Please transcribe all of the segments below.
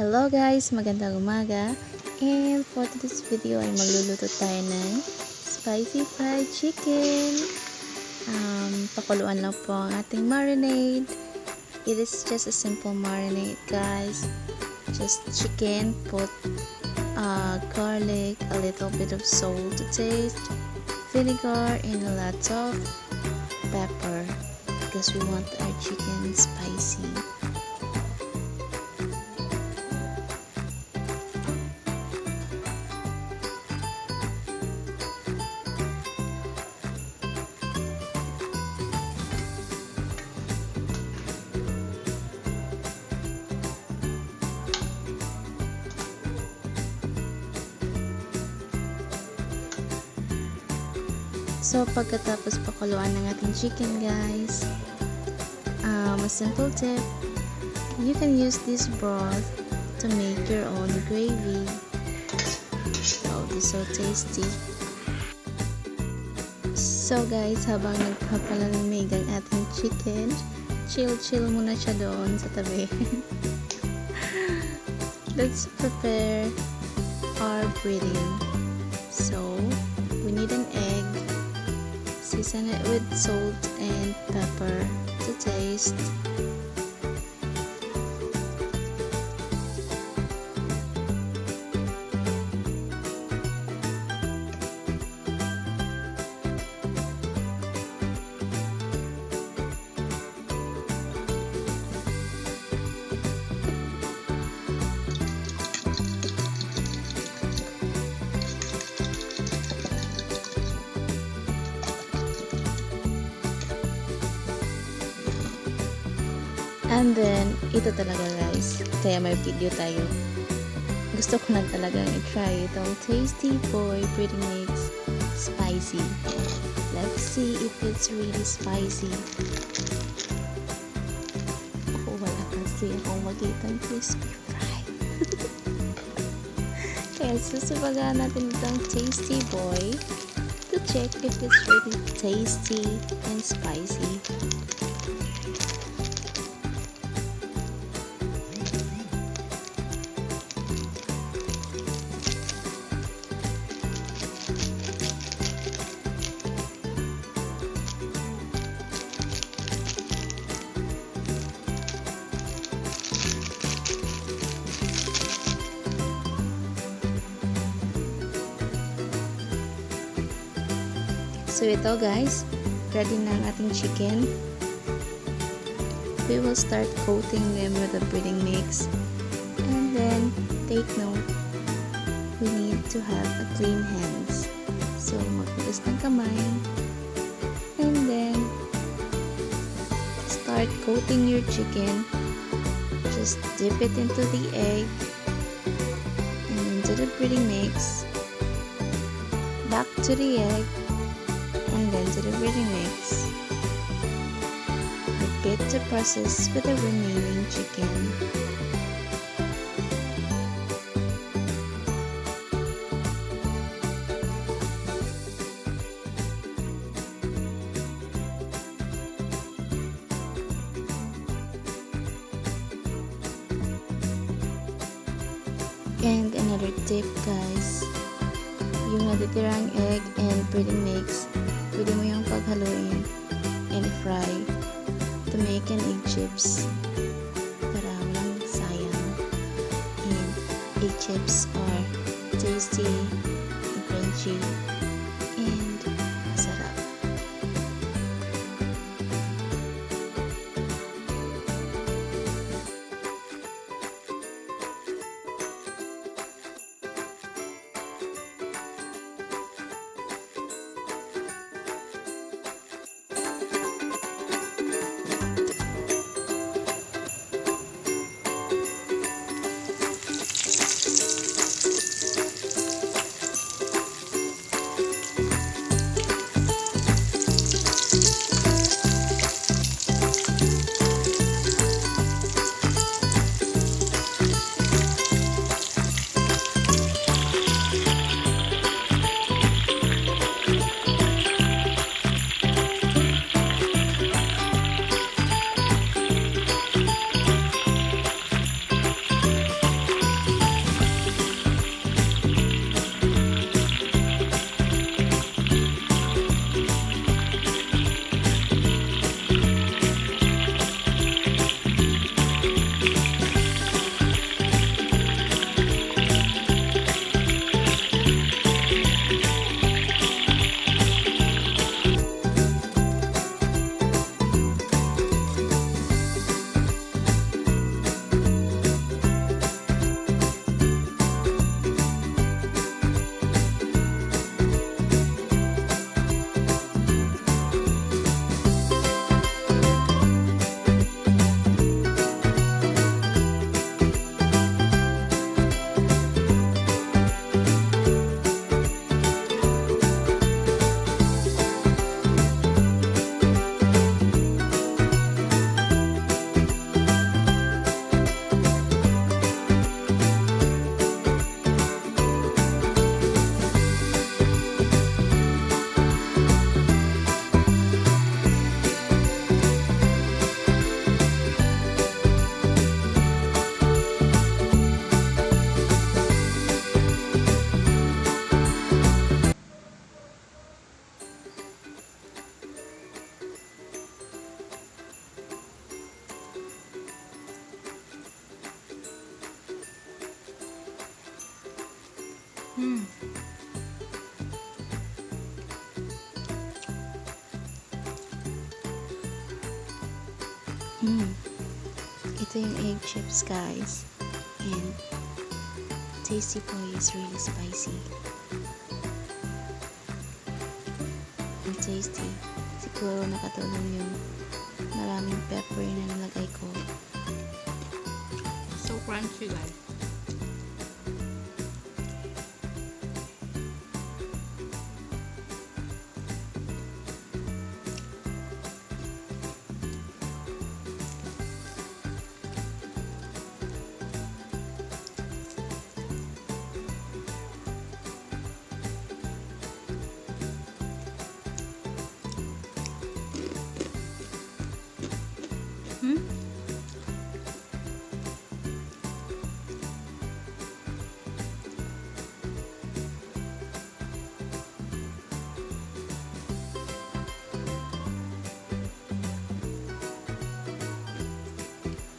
Hello guys, magandang umaga. And for today's video ay magluluto tayo ng spicy fried chicken. Pakuluan lang po ang ating marinade. It is just a simple marinade guys. Just chicken, put garlic, a little bit of salt to taste, vinegar, and a lot of pepper because we want our chicken spicy. So, pagkatapos pakuluan ng ating chicken guys, a simple tip, you can use this broth to make your own gravy. Oh, this is so tasty. So guys, habang nagpapalamig ang ating chicken, chill muna siya doon sa tabi. Let's prepare our breading. So, we need an egg. Season it with salt and pepper to taste. And then, ito talaga guys, kaya may video tayo. Gusto ko na talagang i-try itong Tasty Boy Pretty Mix Spicy. Let's see if it's really spicy. Oh, wala kasi akong makitang crispy fry. Kaya susubagan natin itong Tasty Boy to check if it's really tasty and spicy. So ito guys, ready na ang ating chicken. We will start coating them with the breading mix. And then, take note, we need to have a clean hands. So magpulis ng kamay. And then, start coating your chicken. Just dip it into the egg. And into the breading mix. Back to the egg. And then to the breading mix. Repeat the process with the remaining chicken. And another tip guys, yung natitirang egg and breading mix, pwede mo yung paghaluin and fry to make an egg chips para walang sayang. And egg chips are tasty and crunchy and masarap. Ito yung egg chips, guys. And tasty po, is really spicy. And tasty. Siguro nakatulong yung maraming pepper na nilagay ko. So crunchy, guys.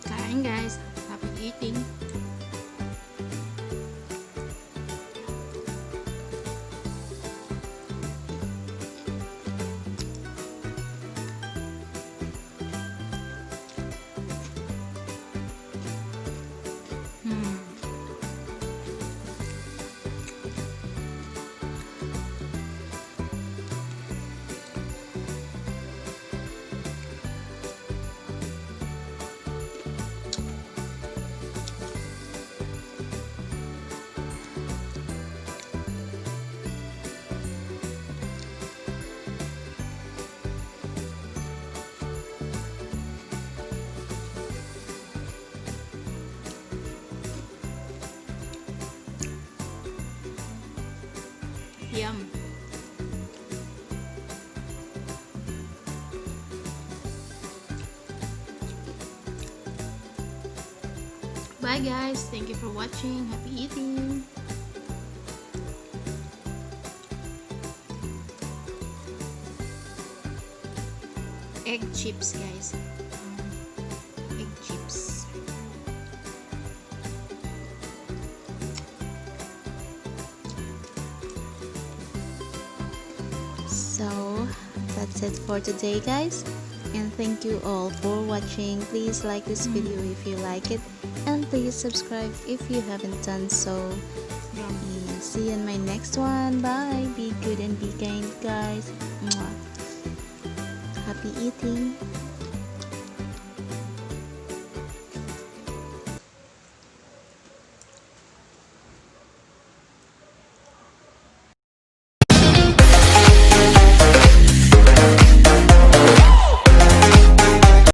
Kain, guys. Happy eating. Yum. Bye, guys. Thank you for watching. Happy eating. Egg chips, guys. Egg chips. So that's it for today, guys, and thank you all for watching. Please like this video if you like it, and please subscribe if you haven't done so. And see you in my next one. Bye. Be good and be kind, guys. Mwah. Happy eating.